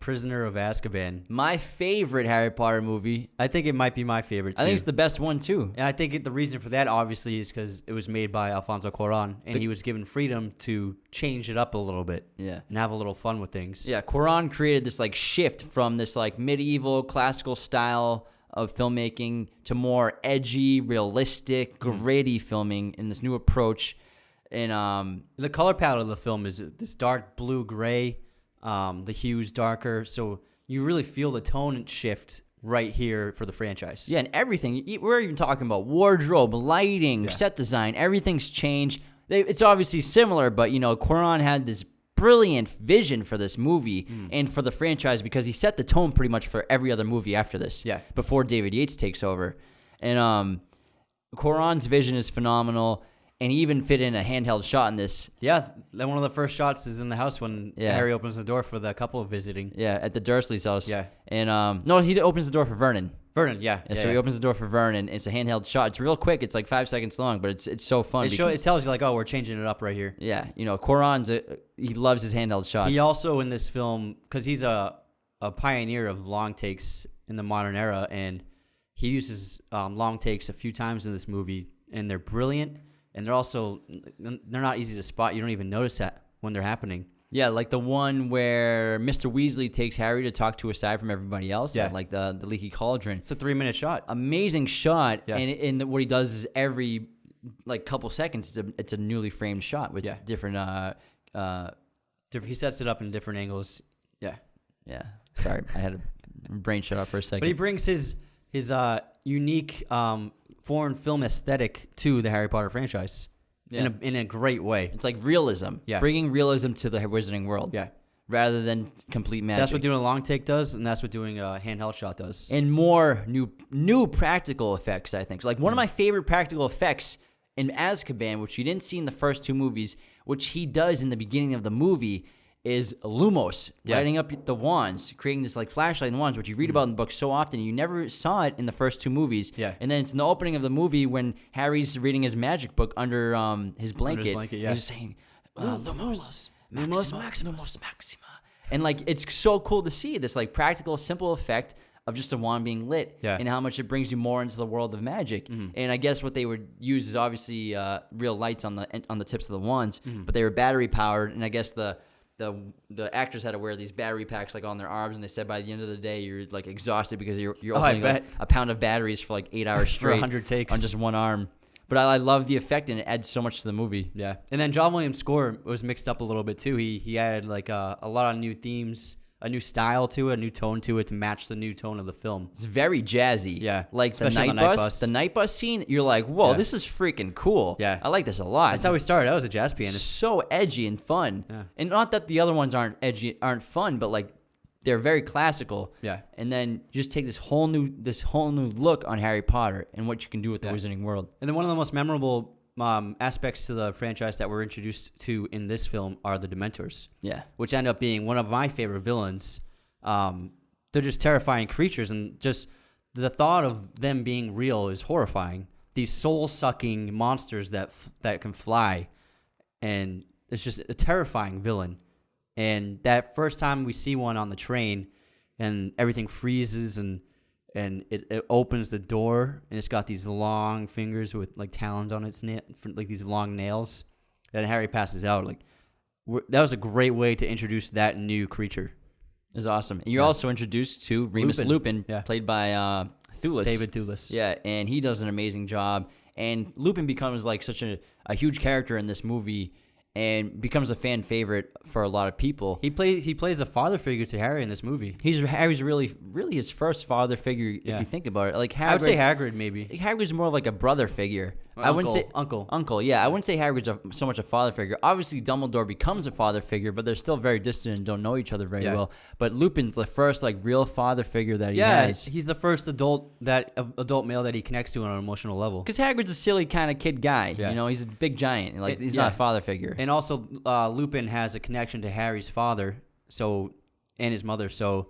Prisoner of Azkaban. My favorite Harry Potter movie. I think it might be my favorite, too. I think it's the best one, too. And I think the reason for that, obviously, is because it was made by Alfonso Cuarón, and he was given freedom to change it up a little bit. Yeah. And have a little fun with things. Yeah, Cuarón created this, like, shift from this, like, medieval, classical style of filmmaking to more edgy, realistic, gritty filming in this new approach. And the color palette of the film is this dark blue-gray, the hues darker, so you really feel the tone shift right here for the franchise. Yeah, and everything. We're even talking about wardrobe, lighting, set design. Everything's changed. It's obviously similar, but, Cuarón had this brilliant vision for this movie and for the franchise because he set the tone pretty much for every other movie after this. Yeah. Before David Yates takes over. And Cuarón's vision is phenomenal. And he even fit in a handheld shot in this. Yeah, one of the first shots is in the house when Harry opens the door for the couple visiting. Yeah, at the Dursleys' house. Yeah. And no, he opens the door for Vernon. Vernon, yeah. So he opens the door for Vernon. It's a handheld shot. It's real quick. It's like 5 seconds long, but it's so fun. It tells you, like, oh, we're changing it up right here. Yeah, Cuarón's he loves his handheld shots. He also, in this film, because he's a pioneer of long takes in the modern era, and he uses long takes a few times in this movie, and they're brilliant. And they're not easy to spot. You don't even notice that when they're happening. Yeah, like the one where Mr. Weasley takes Harry to talk to aside from everybody else. Yeah. Like the Leaky Cauldron. It's a 3-minute shot. Amazing shot. Yeah. And what he does is every couple seconds, it's a newly framed shot with different. He sets it up in different angles. Yeah. Yeah. Sorry, I had a brain shut off for a second. But he brings his unique foreign film aesthetic to the Harry Potter franchise in a great way. It's like realism. Yeah. Bringing realism to the Wizarding World. Yeah. Rather than complete magic. That's what doing a long take does, and that's what doing a handheld shot does. And more new practical effects, I think. So like one of my favorite practical effects in Azkaban, which you didn't see in the first 2 movies, which he does in the beginning of the movie, is Lumos, lighting up the wands, creating this like flashlight and wands, which you read about in the book so often. You never saw it in the first 2 movies. Yeah. And then it's in the opening of the movie when Harry's reading his magic book under his blanket. Yeah. He's saying, Lumos, Maximus, Maxima. And like it's so cool to see this like practical, simple effect of just a wand being lit and how much it brings you more into the world of magic. And I guess what they would use is obviously real lights on the tips of the wands, but they were battery powered. And I guess the actors had to wear these battery packs like on their arms, and they said by the end of the day you're like exhausted because you're opening like, a pound of batteries for like 8 hours straight 100 takes on just one arm. But I love the effect, and it adds so much to the movie. Yeah, and then John Williams' score was mixed up a little bit too. He added like a lot of new themes, a new style to it, a new tone to it to match the new tone of the film. It's very jazzy. Yeah, like the night bus. The night bus scene, you're like, whoa, this is freaking cool. Yeah, I like this a lot. That's how we started. I was a jazz pianist. So edgy and fun. Yeah. And not that the other ones aren't edgy, aren't fun, but like they're very classical. Yeah. And then you just take this whole new look on Harry Potter and what you can do with the Wizarding World. And then one of the most memorable aspects to the franchise that we're introduced to in this film are the Dementors. Yeah. Which end up being one of my favorite villains. They're just terrifying creatures, and just the thought of them being real is horrifying. These soul-sucking monsters that can fly, and it's just a terrifying villain. And that first time we see one on the train, and everything freezes, and it opens the door, and it's got these long fingers with like talons on its like these long nails. And Harry passes out. Like that was a great way to introduce that new creature. It was awesome. And you're also introduced to Remus Lupin played by Thewlis. David Thewlis. Yeah, and he does an amazing job. And Lupin becomes like such a huge character in this movie, and becomes a fan favorite for a lot of people. He plays a father figure to Harry in this movie. Harry's really his first father figure if you think about it. Like Hagrid, I would say Hagrid maybe. Hagrid's more like a brother figure. Or I wouldn't say uncle. Yeah, I wouldn't say Hagrid's so much a father figure. Obviously, Dumbledore becomes a father figure, but they're still very distant and don't know each other very well. But Lupin's the first like real father figure that he has. He's the first adult male that he connects to on an emotional level. Because Hagrid's a silly kind of kid guy. Yeah. You know, he's a big giant. Like he's not a father figure. And also, Lupin has a connection to Harry's father, and his mother. So,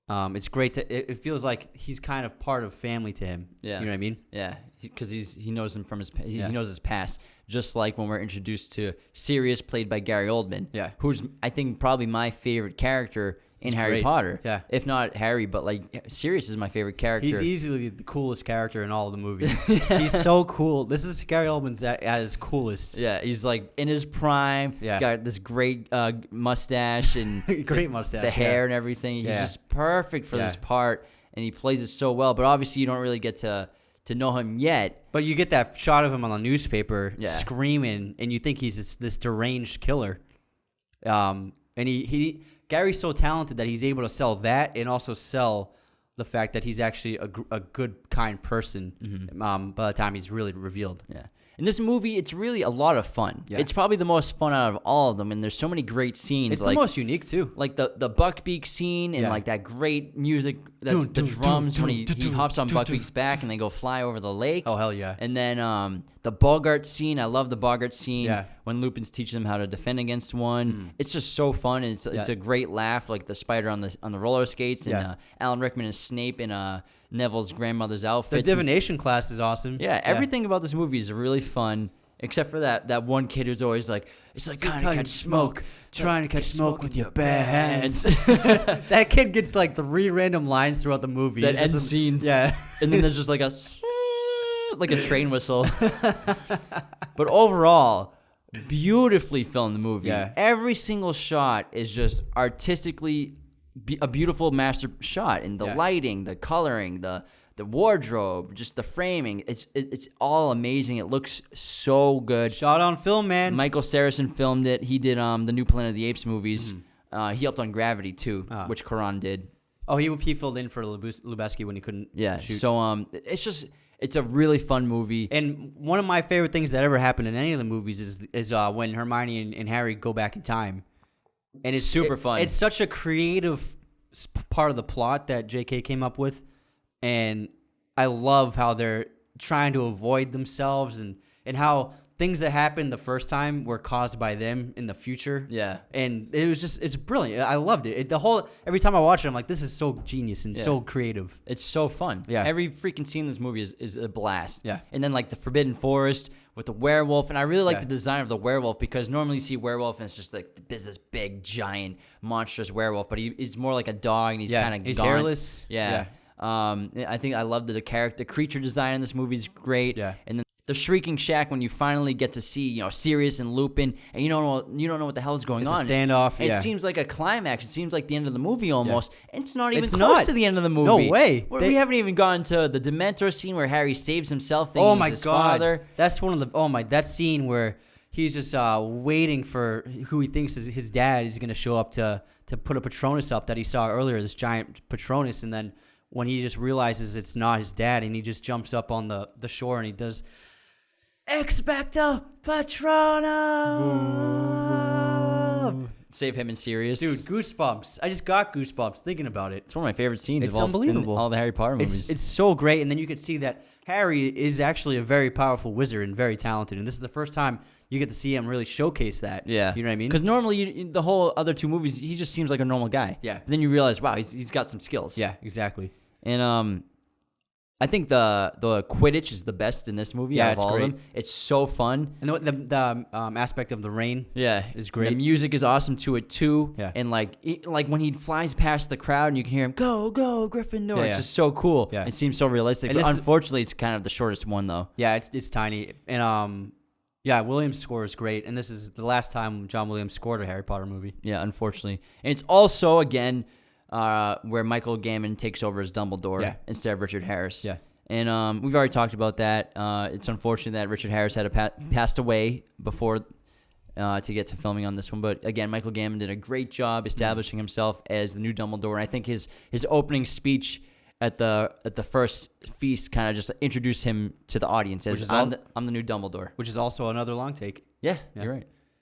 it's great it feels like he's kind of part of family to him. Yeah, you know what I mean? Yeah, because he knows him from he knows his past. Just like when we're introduced to Sirius, played by Gary Oldman. Yeah, who's I think probably my favorite character in Harry great. Potter. Yeah. If not Harry, but like Sirius is my favorite character. He's easily the coolest character in all of the movies. He's so cool. This is Gary Oldman's at his coolest. Yeah, he's like in his prime. Yeah. He's got this great mustache and Great mustache. the hair and everything. He's just perfect for this part, and he plays it so well. But obviously, you don't really get to know him yet. But you get that shot of him on the newspaper screaming, and you think he's this deranged killer. And Gary's so talented that he's able to sell that and also sell the fact that he's actually a good, kind person by the time he's really revealed. Yeah. In this movie, it's really a lot of fun. Yeah. It's probably the most fun out of all of them, and there's so many great scenes. It's the most unique, too. Like the Buckbeak scene and like that great music, that's the drums when he hops on Buckbeak's back and they go fly over the lake. Oh, hell yeah. And then the Bulgart scene. I love the Bulgart scene when Lupin's teaching them how to defend against one. It's just so fun, and it's a great laugh, like the spider on the roller skates, and Alan Rickman and Snape in Neville's grandmother's outfit. The divination class is awesome. Yeah, everything about this movie is really fun, except for that one kid who's always like, it's like trying to catch smoke. Trying to catch smoke with your bare hands. That kid gets like 3 random lines throughout the movie. That end scenes. Yeah. And then there's just like a train whistle. But overall, beautifully filmed movie. Yeah. Every single shot is just artistically a beautiful master shot, and the lighting, the coloring, the wardrobe, just the framing. It's all amazing. It looks so good. Shot on film, man. Michael Saracen filmed it. He did the new Planet of the Apes movies. He helped on Gravity too, which Karan did. Oh, he filled in for Lubeski when he couldn't shoot. So it's a really fun movie. And one of my favorite things that ever happened in any of the movies is when Hermione and Harry go back in time. And it's super fun. It's such a creative part of the plot that J.K. came up with, and I love how they're trying to avoid themselves and how things that happened the first time were caused by them in the future. Yeah. And it's brilliant. I loved it. Every time I watch it, I'm like, this is so genius and so creative. It's so fun. Yeah. Every freaking scene in this movie is a blast. Yeah. And then like the Forbidden Forest with the werewolf, and I really like the design of the werewolf, because normally you see werewolf and it's just like this big, giant, monstrous werewolf, but he's more like a dog, and he's kind of he's hairless. Yeah. I think I love the creature design in this movie is great. Yeah. And then the Shrieking Shack, when you finally get to see, Sirius and Lupin, and you don't know what the hell is going on. It's a standoff. It seems like a climax. It seems like the end of the movie almost. And it's not even close to the end of the movie. No way. We haven't even gotten to the Dementor scene where Harry saves himself. Thinking he's his father. That's one of the that scene where he's just waiting for who he thinks is his dad is going to show up to put a Patronus up that he saw earlier, this giant Patronus, and then when he just realizes it's not his dad, and he just jumps up on the shore and he does Expecto Patronum. Save him and Sirius. Dude, goosebumps. I just got goosebumps thinking about it. It's one of my favorite scenes. It's unbelievable. In all the Harry Potter movies. It's so great, and then you can see that Harry is actually a very powerful wizard and very talented, and this is the first time you get to see him really showcase that. Yeah. You know what I mean? Because normally, the whole other 2 movies, he just seems like a normal guy. Yeah. But then you realize, wow, he's got some skills. Yeah, exactly. And I think the Quidditch is the best in this movie out of all of them. It's so fun. And the aspect of the rain is great. The music is awesome to it too. Yeah. And like when he flies past the crowd and you can hear him, go, go, Gryffindor. It's just so cool. Yeah. It seems so realistic. But unfortunately, it's kind of the shortest one though. Yeah, it's tiny. And Williams' score is great. And this is the last time John Williams scored a Harry Potter movie. Yeah, unfortunately. And it's also, again, where Michael Gambon takes over as Dumbledore instead of Richard Harris. Yeah. And we've already talked about that. It's unfortunate that Richard Harris had passed away before to get to filming on this one. But again, Michael Gambon did a great job establishing himself as the new Dumbledore. And I think his opening speech at the first feast kind of just introduced him to the audience as I'm the new Dumbledore. Which is also another long take. Yeah, you're right.